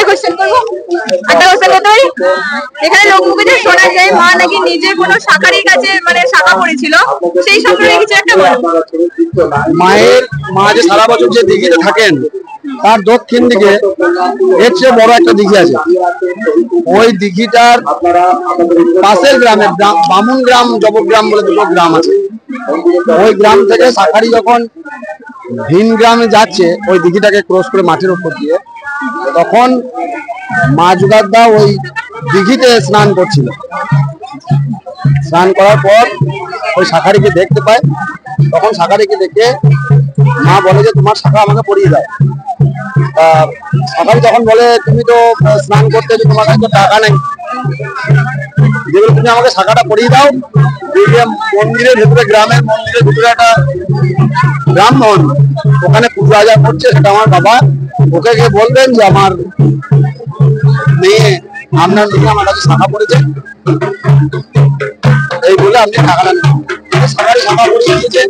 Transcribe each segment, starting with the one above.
Question করবো, একটা question করতে পারি। এখানে লোকমুখে শোনা যায় মা নাকি নিজে কোনো শাখারির কাছে মানে শাখা পড়েছিল, সেই সম্পর্কে কিছু একটা বলো। মা যে সারা বছর যে দিঘিতে থাকেন তার দক্ষিণ দিকে এর চেয়ে বড় একটা দিঘি আছে। ওই দিঘিটার পাশের গ্রামে বামুন গ্রাম, জবগ্রাম বলে দুটো গ্রাম আছে। ওই গ্রাম থেকে শাখারি যখন ভিন গ্রামে যাচ্ছে ওই দিঘিটাকে ক্রস করে মাটির উপর দিয়ে, তখন মা যুগাদা ওই দিঘিতে স্নান করছিল। স্নান করার পর ওই শাখারিকে দেখতে পায়। তখন শাখারিকে দেখে মা বলে যে তোমার শাখা আমাকে পরিয়ে দাও। শাখারি তখন বলে তুমি তো স্নান করতে, তোমার কাছে তো টাকা নেই, যেগুলো তুমি আমাকে শাখাটা পরিয়ে দাও। মন্দিরের ভেতরে, গ্রামের মন্দিরের ভেতরে একটা ব্রাহ্মণ ওখানে পুজো আজা করছে, সেটা আমার বাবা। ওকে গিয়ে বলবেন যে আমার মেয়ে, আপনার মেয়ে আমার কাছে শাখা পড়েছে, এই বলে আপনি টাকাটা নেন। শাখারি শাখা পড়িয়ে দিয়েছে।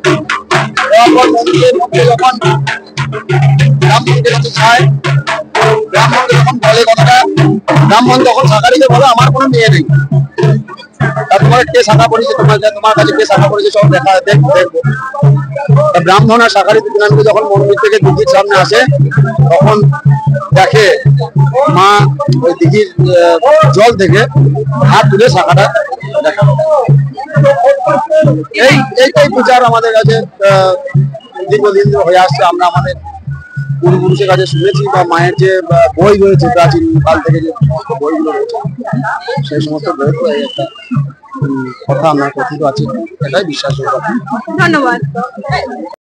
মন্দিরের মধ্যে যখন ব্রাহ্মণকে কাছে যায়, ব্রাহ্মণকে যখন বলে কথাটা, ব্রাহ্মণ তখন শাখারিকে বলে আমার কোনো মেয়ে নেই, তোমার কে শাখা পড়েছে, তোমার কাছে কে শাখা পড়েছে সব দেখবো। ব্রাহ্মণ আর শাখারি দুজনকে যখন মন্দির থেকে দিঘির সামনে আসে, তখন দেখে মা ওই দিঘির জল থেকে হাত তুলে শাখাটা দেখা। এইটাই প্রচার আমাদের কাছে দীর্ঘদিন হয়ে আসছে। আমরা আমাদের পূর্বপুরুষের কাছে শুনেছি, বা মায়ের যে বই রয়েছে প্রাচীন কাল থেকে যে সমস্ত বইগুলো রয়েছে, সেই সমস্ত বই একটা কথা আমরা কথিত আছে, এটাই বিশ্বাস। ধন্যবাদ।